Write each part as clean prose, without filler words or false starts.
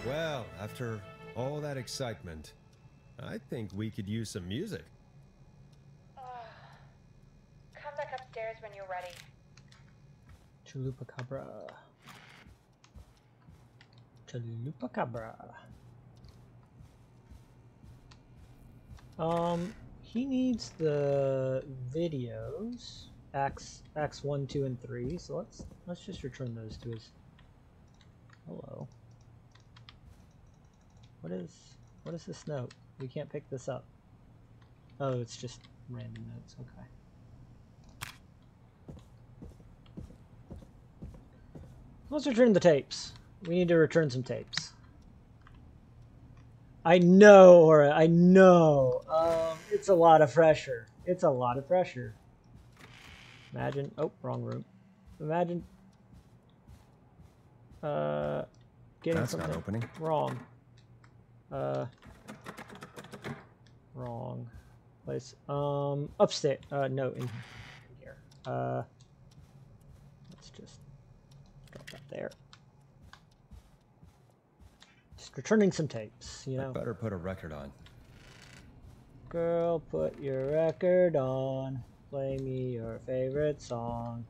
Well, after all that excitement, I think we could use some music. Come back upstairs when you're ready. Chupacabra. Chupacabra. He needs the videos, acts 1, 2, and 3. So let's just return those to his. Hello. What is this note? We can't pick this up. Oh, it's just random notes. Okay. Let's return the tapes. We need to return some tapes. I know, Aura, I know. It's a lot of pressure. It's a lot of pressure. Imagine, oh, wrong room. Imagine, getting That's something not opening. wrong. Wrong place. Upstairs. No, in here. Let's just drop that there. Just returning some tapes, you know. I better put a record on. Girl, put your record on. Play me your favorite song.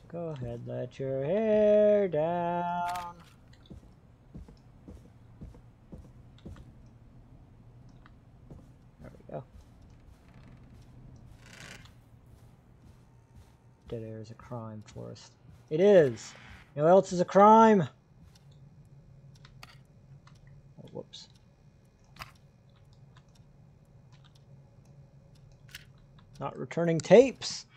Go ahead, let your hair down. There we go. Dead air is a crime, Forrest. It is! You know what else is a crime? Oh, whoops. Not returning tapes!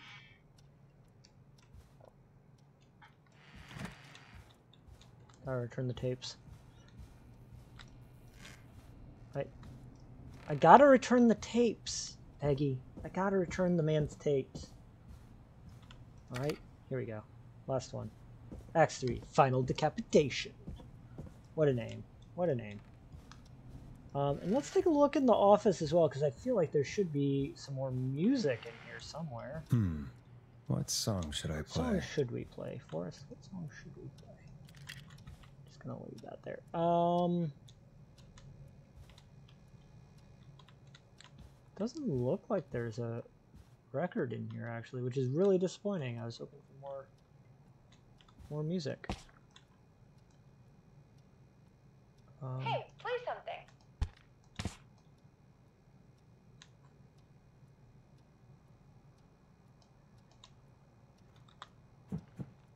Gotta return the tapes. I gotta return the tapes, Peggy. I gotta return the man's tapes. Alright, here we go. Last one. Act 3, Final Decapitation. What a name. What a name. And let's take a look in the office as well, because I feel like there should be some more music in here somewhere. What song should I play? What song should we play, Forrest? What song should we play? Just gonna leave that there. Doesn't look like there's a record in here actually, which is really disappointing. I was hoping for more music. Hey, play something.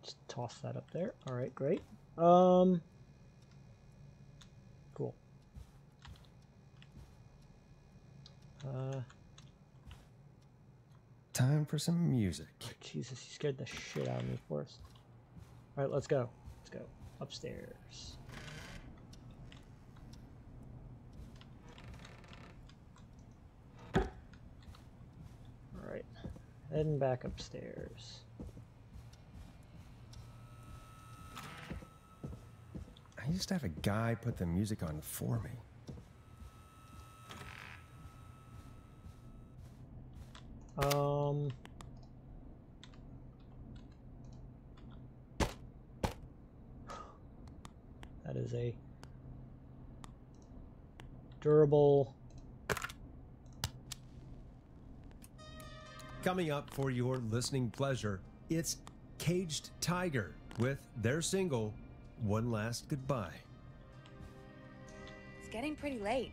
Just toss that up there. All right, great. Cool. Time for some music. Oh, Jesus, you scared the shit out of me, Forrest. All right, let's go. Let's go upstairs. All right, heading back upstairs. I used to have a guy put the music on for me. That is a durable. Coming up for your listening pleasure, it's Caged Tiger with their single, One Last Goodbye. It's getting pretty late.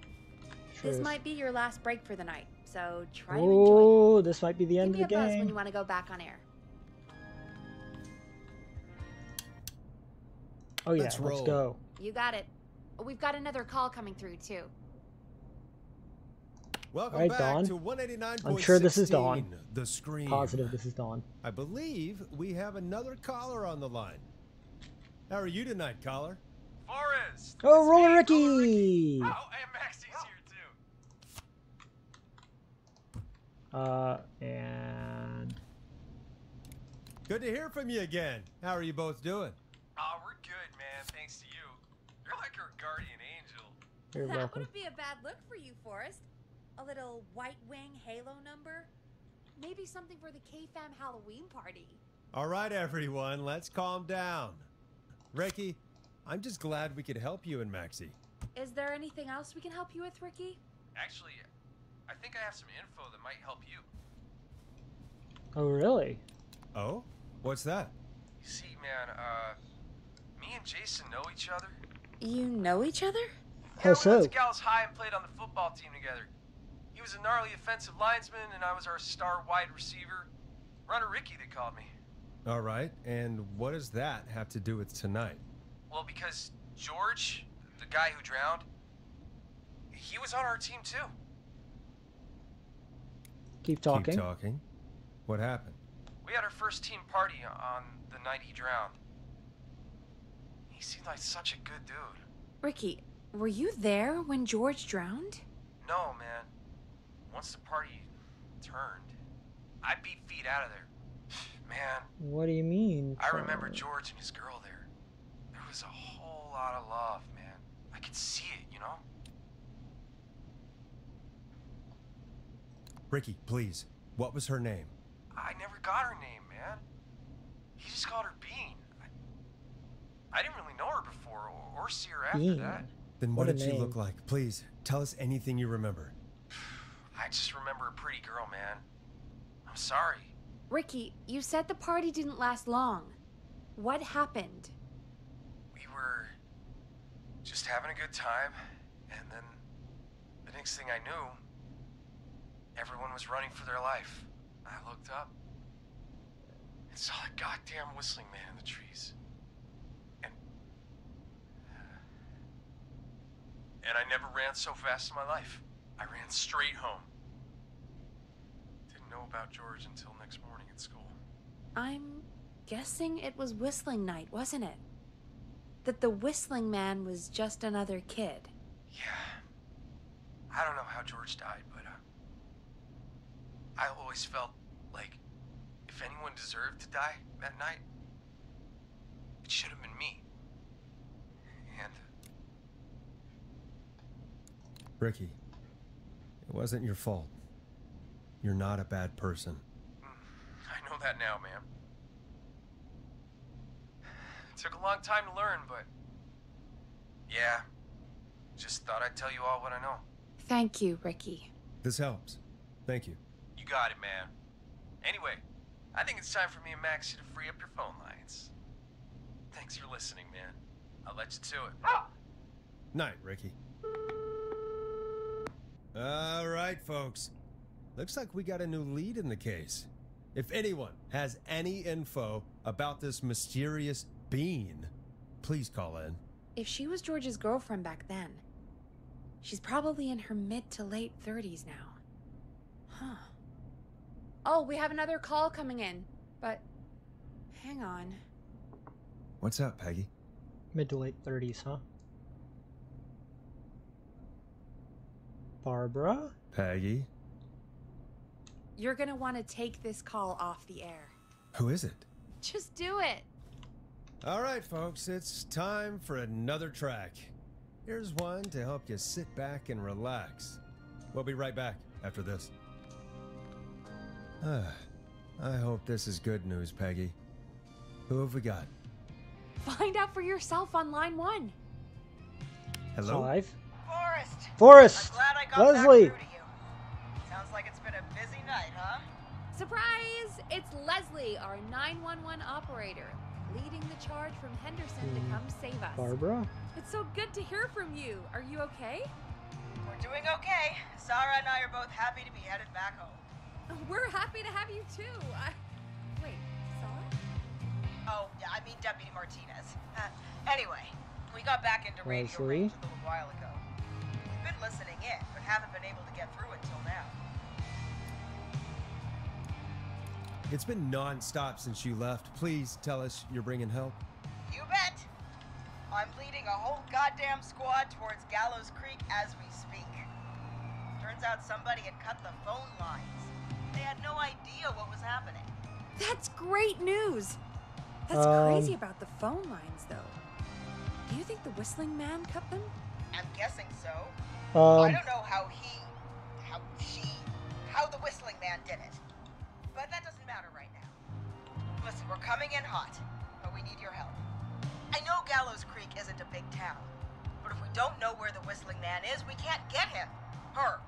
Sure This is. might be your last break for the night, so try to enjoy. Oh, this might be the end Give me of the a buzz game. when you want to go back on air. Oh yeah, Let's let's roll. go. You got it. We've got another call coming through too. Welcome All right, back Dawn. to 189.16. I'm sure this is Dawn. The Scream. Positive this is Dawn. I believe we have another caller on the line. How are you tonight, caller? Forrest! Oh, It's Roller me, Ricky! Oh, and Maxie's here too. And Good to hear from you again. How are you both doing? Oh, we're good, man. Thanks to you. You're like our guardian angel. you're That welcome. wouldn't be a bad look for you, Forrest. A little White Wing Halo number. Maybe something for the K-Fam Halloween party. All right, everyone, let's calm down. Ricky, I'm just glad we could help you and Maxie. Is there anything else we can help you with, Ricky? Actually, I think I have some info that might help you. Oh, really? Oh? What's that? You see, man, me and Jason know each other. You know each other? How Yeah, we so? went to Gallows High and played on the football team together. He was a gnarly offensive linesman, and I was our star wide receiver. Runner Ricky, they called me. All right, and what does that have to do with tonight? Well, because George, the guy who drowned, he was on our team too. Keep talking. Keep talking. What happened? We had our first team party on the night he drowned. He seemed like such a good dude. Ricky, were you there when George drowned? No, man. Once the party turned, I beat feet out of there. Man, What do you mean? I remember George and his girl there. There was a whole lot of love, man. I could see it, you know? Ricky, please. What was her name? I never got her name, man. He just called her Bean. I didn't really know her before or see her after Bean. that. Then What what a did she name. look like? Please, tell us anything you remember. I just remember a pretty girl, man. I'm sorry. Ricky, you said the party didn't last long. What happened? We were just having a good time, and then the next thing I knew, everyone was running for their life. I looked up and saw a goddamn whistling man in the trees. And I never ran so fast in my life. I ran straight home. Didn't know about George until next morning at school. I'm guessing it was whistling night, wasn't it? That the whistling man was just another kid. Yeah. I don't know how George died, but I always felt like if anyone deserved to die that night, it should have been me. And Ricky, it wasn't your fault. You're not a bad person. I know that now, ma'am. It took a long time to learn, but yeah, just thought I'd tell you all what I know. Thank you, Ricky. This helps. Thank you. You got it, man. Anyway, I think it's time for me and Maxie to free up your phone lines. Thanks for listening, man. I'll let you to it. Night, Ricky. All right, folks. Looks like we got a new lead in the case. If anyone has any info about this mysterious bean, please call in. If she was George's girlfriend back then, she's probably in her mid to late 30s now. Huh. Oh, we have another call coming in, but hang on. What's up, Peggy? Mid to late 30s, huh? Barbara? Peggy? You're gonna want to take this call off the air. Who is it? Just do it. All right, folks, it's time for another track. Here's one to help you sit back and relax. We'll be right back after this. I hope this is good news, Peggy. Who have we got? Find out for yourself on line 1. Hello? 5. Forrest! Forrest! I'm glad I got Leslie! back through to you. Sounds like it's been a busy night, huh? Surprise! It's Leslie, our 911 operator, leading the charge from Henderson to come save us. Barbara? It's so good to hear from you. Are you okay? We're doing okay. Sarah and I are both happy to be headed back home. We're happy to have you too. Wait, Sarah? Oh, yeah, I mean Deputy Martinez. Anyway, we got back into radio Leslie? range a little while ago. We've been listening in, but haven't been able to get through until now. It's been non-stop since you left. Please tell us you're bringing help. You bet! I'm leading a whole goddamn squad towards Gallows Creek as we speak. Turns out somebody had cut the phone lines. They had no idea what was happening. That's great news. That's crazy about the phone lines, though. Do you think the whistling man cut them? I'm guessing so. I Um, don't know how the whistling man did it. But that doesn't matter right now. Listen, we're coming in hot, but we need your help. I know Gallows Creek isn't a big town. But if we don't know where the Whistling Man is, we can't get him. Her.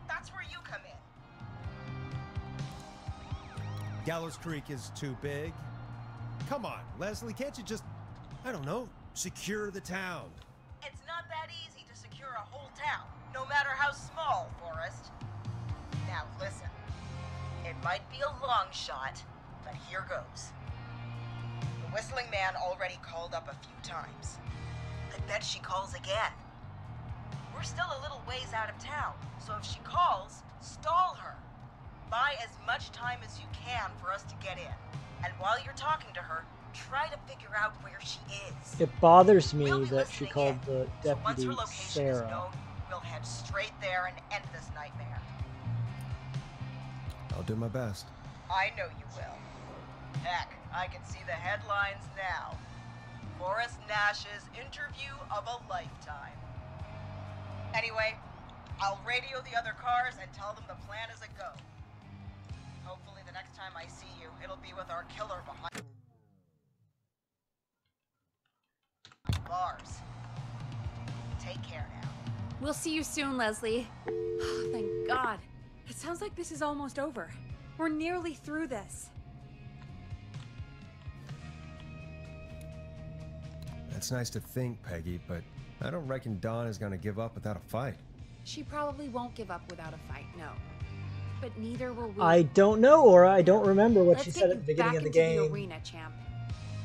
That's where you come in. Gallows Creek is too big? Come on, Leslie, can't you just, I don't know, secure the town? It's not that easy to secure a whole town, no matter how small, Forrest. Now listen, it might be a long shot, but here goes. The Whistling Man already called up a few times. I bet she calls again. We're still a little ways out of town, so if she calls, stall her. Buy as much time as you can for us to get in. And while you're talking to her, try to figure out where she is. It bothers me We'll be that she listening called in. the So once deputy her location is Sarah. known, we'll head straight there and end this nightmare. I'll do my best. I know you will. Heck, I can see the headlines now. Forrest Nash's interview of a lifetime. Anyway, I'll radio the other cars and tell them the plan is a go. Hopefully the next time I see you, it'll be with our killer behind bars. Take care now. We'll see you soon, Leslie. Oh, thank God. It sounds like this is almost over. We're nearly through this. That's nice to think, Peggy, but I don't reckon Dawn is gonna give up without a fight. She probably won't give up without a fight, no. But neither will we. I don't know, Aura. I don't remember what Let's she get said at you the beginning back of the into game the arena, champ.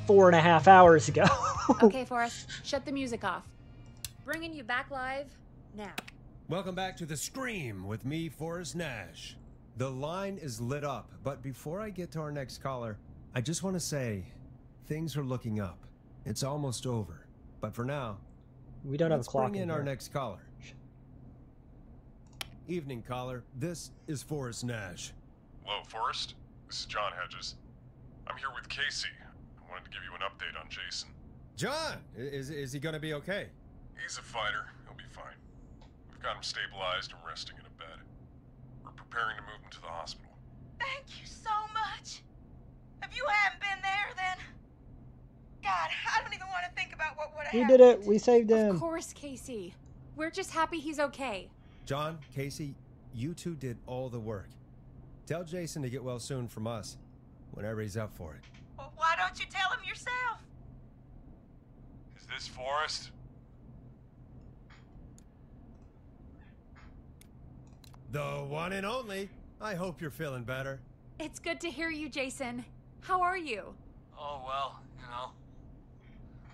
4.5 hours ago. Okay, Forrest, shut the music off. Bringing you back live now. Welcome back to The Scream with me, Forrest Nash. The line is lit up, but before I get to our next caller, I just want to say, things are looking up. It's almost over. But for now, We don't have a let's clock bring in here. our next caller. Evening, caller. This is Forrest Nash. Hello, Forrest. This is John Hedges. I'm here with Casey. I wanted to give you an update on Jason. John, is he gonna be okay? He's a fighter. He'll be fine. We've got him stabilized and resting in a bed. We're preparing to move him to the hospital. Thank you so much. If you hadn't been there, then... God, I don't even want to think about what would have We happened. did it. We saved Of him. course, Casey. We're just happy he's okay. John, Casey, you two did all the work. Tell Jason to get well soon from us, whenever he's up for it. Well, why don't you tell him yourself? Is this Forrest? The one and only. I hope you're feeling better. It's good to hear you, Jason. How are you? Oh, well, you know,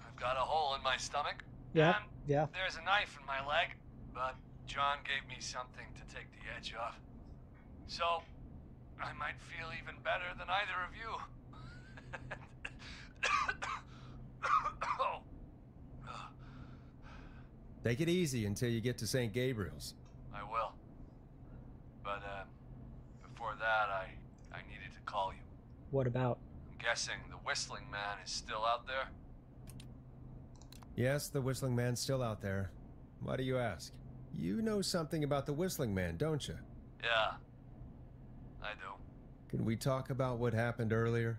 I've got a hole in my stomach. Yeah, And yeah. there's a knife in my leg, but John gave me something to take the edge off. So, I might feel even better than either of you. Oh. Take it easy until you get to St. Gabriel's. I will. But, before that, I needed to call you. What about? I'm guessing the Whistling Man is still out there? Yes, the Whistling Man's still out there. Why do you ask? You know something about the Whistling Man, don't you? Yeah, I do. Can we talk about what happened earlier?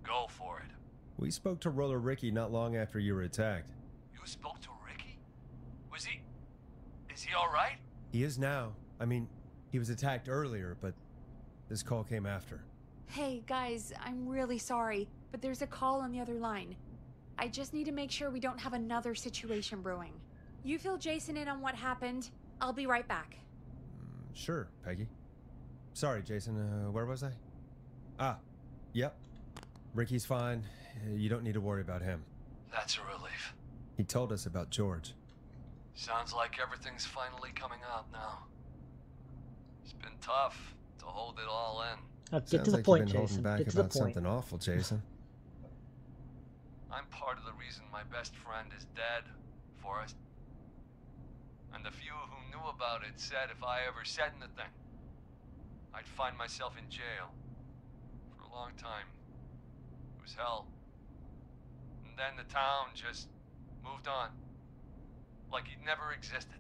Go for it. We spoke to Roller Ricky not long after you were attacked. You spoke to Ricky? Is he alright? He is now. I mean, he was attacked earlier, but this call came after. Hey, guys, I'm really sorry, but there's a call on the other line. I just need to make sure we don't have another situation brewing. You fill Jason in on what happened. I'll be right back. Sure, Peggy. Sorry, Jason, where was I? Ah, yep. Ricky's fine. You don't need to worry about him. That's a relief. He told us about George. Sounds like everything's finally coming out now. It's been tough to hold it all in. Get Sounds to the like point, you've been Jason. holding back Get to the about point. something awful, Jason. I'm part of the reason my best friend is dead, Forrest. And the few who knew about it said if I ever said anything, I'd find myself in jail. For a long time. It was hell. And then the town just moved on. Like he'd never existed.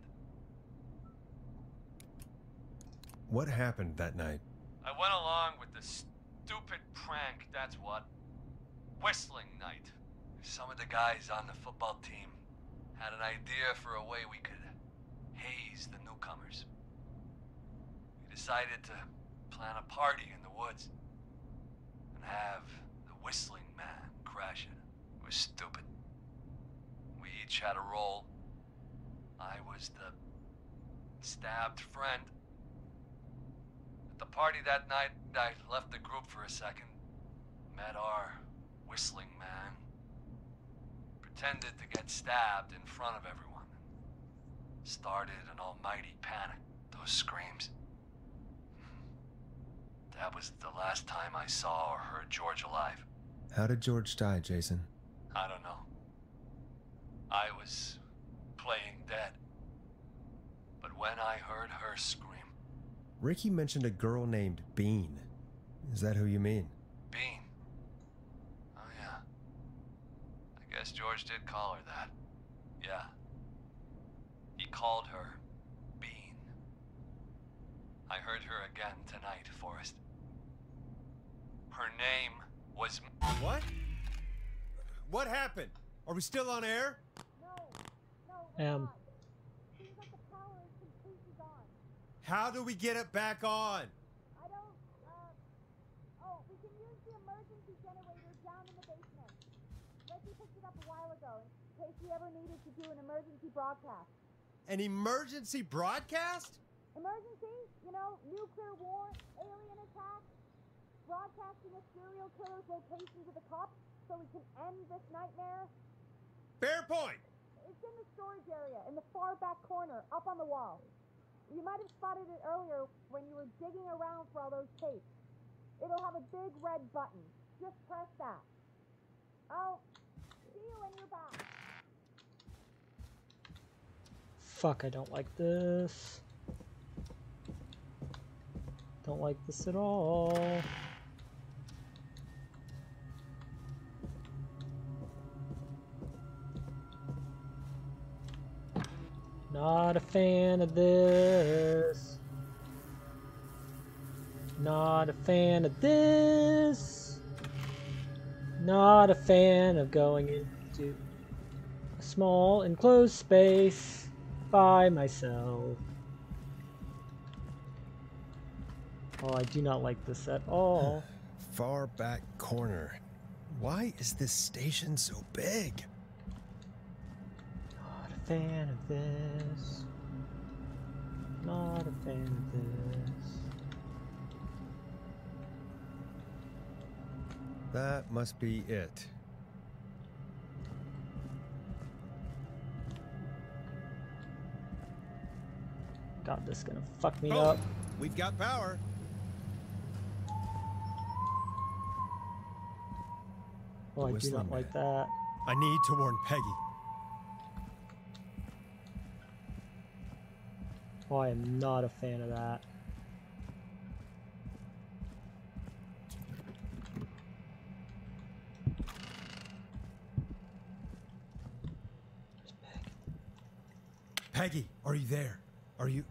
What happened that night? I went along with the stupid prank, that's what. Whistling night. some of the guys on the football team had an idea for a way we could haze the newcomers. We decided to plan a party in the woods and have the Whistling Man crash it. It was stupid. We each had a role. I was the stabbed friend. At the party that night, I left the group for a second, met our Whistling Man, pretended to get stabbed in front of everyone, started an almighty panic. Those screams. That was the last time I saw or heard George alive. How did George die, Jason? I don't know. I was playing dead. But when I heard her scream... Ricky mentioned a girl named Bean. Is that who you mean? Bean? Oh yeah. I guess George did call her that. Yeah. He called her Bean. I heard her again tonight, Forrest. Her name was... What? What happened? Are we still on air? Seems like the power is completely gone. How do we get it back on? I don't, we can use the emergency generator down in the basement. Reggie picked it up a while ago in case we ever needed to do an emergency broadcast. An emergency broadcast? Emergency? You know, nuclear war, alien attack, broadcasting a serial killer's location to the cops so we can end this nightmare. Fair point. It's in the storage area, in the far back corner, up on the wall. You might have spotted it earlier when you were digging around for all those tapes. It'll have a big red button. Just press that. I'll see you when you're back. Fuck, I don't like this. Don't like this at all. Not a fan of this. Not a fan of this. Not a fan of going into a small enclosed space by myself. Oh, I do not like this at all. Far back corner. Why is this station so big? Not a fan of this. Not a fan of this. That must be it. God, this is gonna fuck me Oh, up. we've got power. Oh, I do Whistling not like Man. that. I need to warn Peggy. Oh, I am not a fan of that. Peggy, are you there? Are you...